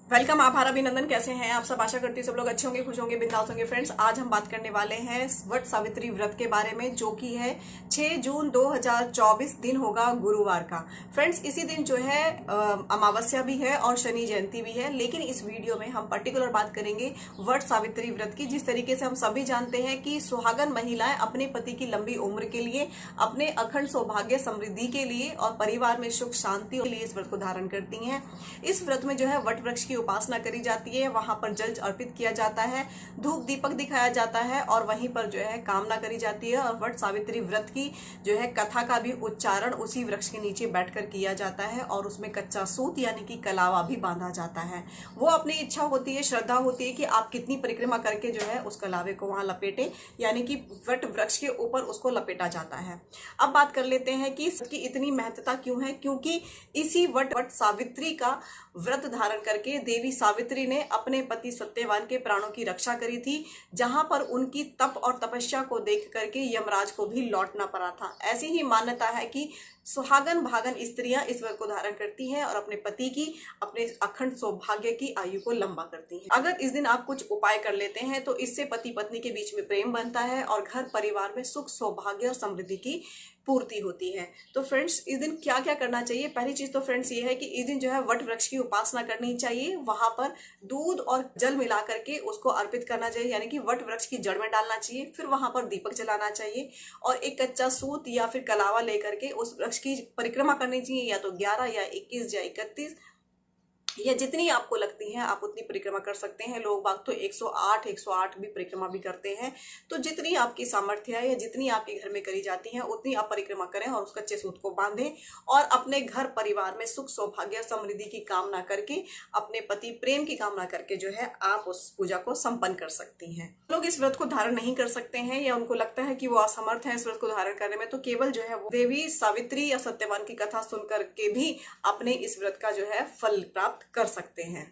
Welcome. आभार अभिनंदन। कैसे हैं आप सब? आशा करती हूँ सब लोग अच्छे होंगे, खुश होंगे, बिंदास होंगे। फ्रेंड्स, आज हम बात करने वाले हैं वट सावित्री व्रत के बारे में, जो कि है 6 जून 2024, दिन होगा गुरुवार का। फ्रेंड्स, इसी दिन जो है अमावस्या भी है और शनि जयंती भी है, लेकिन इस वीडियो में हम पर्टिकुलर बात करेंगे वट सावित्री व्रत की। जिस तरीके से हम सभी जानते हैं कि सुहागन महिलाएं अपने पति की लंबी उम्र के लिए, अपने अखंड सौभाग्य समृद्धि के लिए और परिवार में सुख शांति के लिए इस व्रत को धारण करती हैं। इस व्रत में जो है वट वृक्ष की उपासना करी जाती है, वहां पर जल अर्पित किया जाता है, धूप दीपक दिखाया जाता है और वहीं पर जो है कामना करी जाती है। और वट सावित्री व्रत की जो है कथा का भी उच्चारण उसी वृक्ष के नीचे बैठकर किया जाता है और उसमें कच्चा सूत यानी कि कलावा भी बांधा जाता है। वो अपनी इच्छा होती है, श्रद्धा होती है कि आप कितनी परिक्रमा करके जो है उस कलावे को वहां लपेटे, यानी कि वट वृक्ष के ऊपर उसको लपेटा जाता है। अब बात कर लेते हैं कि इसकी इतनी महत्ता क्यों है। क्योंकि इसी वट सावित्री का व्रत धारण करके देवी सावित्री ने अपने पति सत्यवान के प्राणों की रक्षा करी थी, जहां पर उनकी तप और तपस्या को देख करके यमराज को भी लौटना पड़ा था। ऐसी ही मान्यता है कि सुहागन भागन स्त्रियां इस व्रत को धारण करती हैं और अपने पति की, अपने अखंड सौभाग्य की आयु को लंबा करती हैं। अगर इस दिन आप कुछ उपाय कर लेते हैं तो इससे पति पत्नी के बीच में प्रेम बनता है और घर परिवार में सुख सौभाग्य और समृद्धि की पूर्ति होती है। तो फ्रेंड्स, इस दिन क्या क्या करना चाहिए? पहली चीज तो फ्रेंड्स ये है कि इस दिन जो है वट वृक्ष की उपासना करनी चाहिए। वहां पर दूध और जल मिला करके उसको अर्पित करना चाहिए, यानी कि वट वृक्ष की जड़ में डालना चाहिए। फिर वहां पर दीपक जलाना चाहिए और एक कच्चा सूत या फिर कलावा लेकर के उस वृक्ष की परिक्रमा करनी चाहिए, या तो 11 या 21 या 31 या जितनी आपको लगती है आप उतनी परिक्रमा कर सकते हैं। लोग बाग तो 108 भी परिक्रमा भी करते हैं। तो जितनी आपकी सामर्थ्य है या जितनी आपके घर में करी जाती है उतनी आप परिक्रमा करें और उस कच्चे सूत को बांधें और अपने घर परिवार में सुख सौभाग्य समृद्धि की कामना करके, अपने पति प्रेम की कामना करके जो है आप उस पूजा को संपन्न कर सकती हैं। लोग इस व्रत को धारण नहीं कर सकते हैं या उनको लगता है कि वो असमर्थ है इस व्रत को धारण करने में, तो केवल जो है वो देवी सावित्री या सत्यवान की कथा सुन करके भी अपने इस व्रत का जो है फल प्राप्त कर सकते हैं।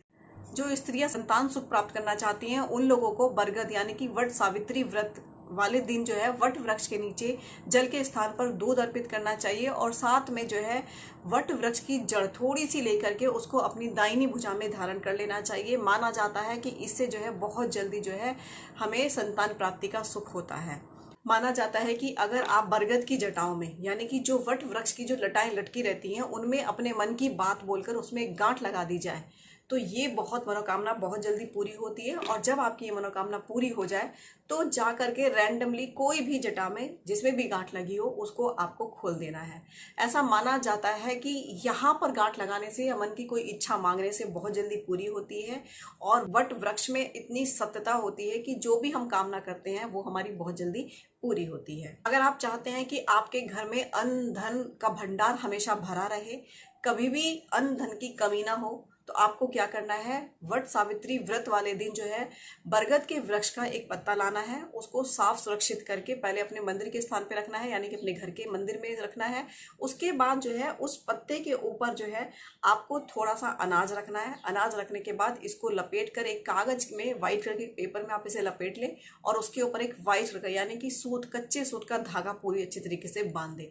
जो स्त्रियां संतान सुख प्राप्त करना चाहती हैं उन लोगों को बरगद यानी कि वट सावित्री व्रत वाले दिन जो है वट वृक्ष के नीचे जल के स्थान पर दूध अर्पित करना चाहिए और साथ में जो है वट वृक्ष की जड़ थोड़ी सी लेकर के उसको अपनी दाहिनी भुजा में धारण कर लेना चाहिए। माना जाता है कि इससे जो है बहुत जल्दी जो है हमें संतान प्राप्ति का सुख होता है। माना जाता है कि अगर आप बरगद की जटाओं में, यानी कि जो वट वृक्ष की जो लटाएं लटकी रहती हैं उनमें अपने मन की बात बोलकर उसमें एक गांठ लगा दी जाए तो ये बहुत मनोकामना बहुत जल्दी पूरी होती है। और जब आपकी ये मनोकामना पूरी हो जाए तो जा करके रैंडमली कोई भी जटा में जिसमें भी गांठ लगी हो उसको आपको खोल देना है। ऐसा माना जाता है कि यहाँ पर गांठ लगाने से या मन की कोई इच्छा मांगने से बहुत जल्दी पूरी होती है और वट वृक्ष में इतनी सत्यता होती है कि जो भी हम कामना करते हैं वो हमारी बहुत जल्दी पूरी होती है। अगर आप चाहते हैं कि आपके घर में अन्न धन का भंडार हमेशा भरा रहे, कभी भी अन्न धन की कमी ना हो, तो आपको क्या करना है, वट सावित्री व्रत वाले दिन जो है बरगद के वृक्ष का एक पत्ता लाना है, उसको साफ सुरक्षित करके पहले अपने मंदिर के स्थान पे रखना है, यानी कि अपने घर के मंदिर में रखना है। उसके बाद जो है उस पत्ते के ऊपर जो है आपको थोड़ा सा अनाज रखना है। अनाज रखने के बाद इसको लपेट कर एक कागज में, व्हाइट कलर के पेपर में आप इसे लपेट लें और उसके ऊपर एक व्हाइट कलर का यानी कि सूत, कच्चे सूत का धागा पूरी अच्छी तरीके से बांध दें।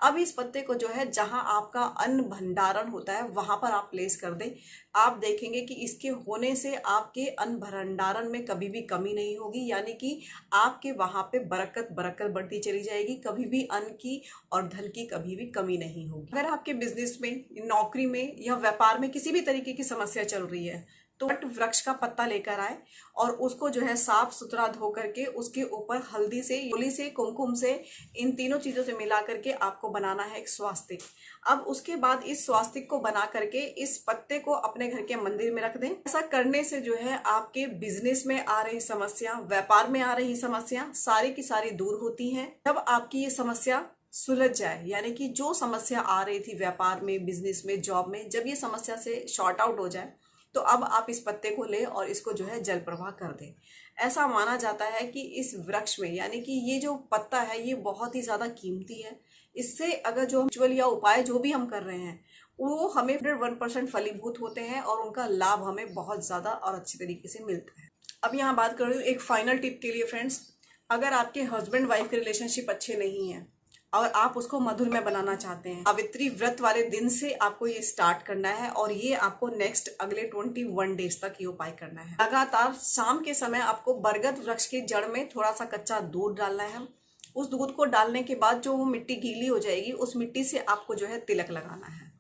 अब इस पत्ते को जो है जहां आपका अन्न भंडारण होता है वहां पर आप प्लेस कर दें। आप देखेंगे कि इसके होने से आपके अन्न भंडारण में कभी भी कमी नहीं होगी, यानी कि आपके वहां पे बरकत बरकत बढ़ती चली जाएगी। कभी भी अन्न की और धन की कभी भी कमी नहीं होगी। अगर आपके बिजनेस में, नौकरी में या व्यापार में किसी भी तरीके की समस्या चल रही है तो वट वृक्ष का पत्ता लेकर आए और उसको जो है साफ सुथरा धो करके उसके ऊपर हल्दी से, होली से, कुमकुम से, इन तीनों चीजों से मिला करके आपको बनाना है एक स्वास्तिक। अब उसके बाद इस स्वास्तिक को बना करके इस पत्ते को अपने घर के मंदिर में रख दें। ऐसा करने से जो है आपके बिजनेस में आ रही समस्या, व्यापार में आ रही समस्या सारी की सारी दूर होती है। जब आपकी ये समस्या सुलझ जाए, यानी कि जो समस्या आ रही थी व्यापार में, बिजनेस में, जॉब में, जब ये समस्या से शॉर्ट आउट हो जाए तो अब आप इस पत्ते को लें और इसको जो है जल प्रवाह कर दें। ऐसा माना जाता है कि इस वृक्ष में, यानी कि ये जो पत्ता है ये बहुत ही ज्यादा कीमती है। इससे अगर जो रिचुअल या उपाय जो भी हम कर रहे हैं वो हमें 1% फलीभूत होते हैं और उनका लाभ हमें बहुत ज्यादा और अच्छी तरीके से मिलता है। अब यहाँ बात कर रही हूँ एक फाइनल टिप के लिए फ्रेंड्स। अगर आपके हस्बैंड वाइफ के रिलेशनशिप अच्छे नहीं है, और आप उसको मधुरमय बनाना चाहते हैं, सावित्री व्रत वाले दिन से आपको ये स्टार्ट करना है और ये आपको नेक्स्ट अगले 21 डेज तक ये उपाय करना है। लगातार शाम के समय आपको बरगद वृक्ष की जड़ में थोड़ा सा कच्चा दूध डालना है। उस दूध को डालने के बाद जो वो मिट्टी गीली हो जाएगी, उस मिट्टी से आपको जो है तिलक लगाना है।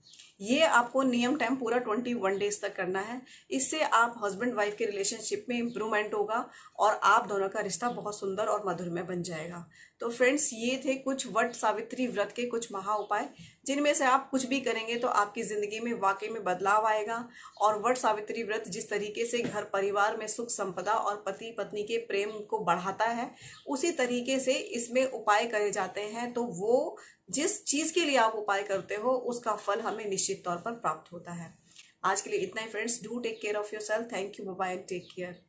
ये आपको नियम टाइम पूरा 21 डेज तक करना है। इससे आप हस्बैंड वाइफ के रिलेशनशिप में इम्प्रूवमेंट होगा और आप दोनों का रिश्ता बहुत सुंदर और मधुरमय बन जाएगा। तो फ्रेंड्स, ये थे कुछ वट सावित्री व्रत के कुछ महा उपाय, जिनमें से आप कुछ भी करेंगे तो आपकी जिंदगी में वाकई में बदलाव आएगा। और वट सावित्री व्रत जिस तरीके से घर परिवार में सुख संपदा और पति पत्नी के प्रेम को बढ़ाता है, उसी तरीके से इसमें उपाय करे जाते हैं। तो वो जिस चीज के लिए आप उपाय करते हो उसका फल हमें निश्चित तौर पर प्राप्त होता है। आज के लिए इतना ही friends. Do take care of yourself. Thank you, bye bye and take care.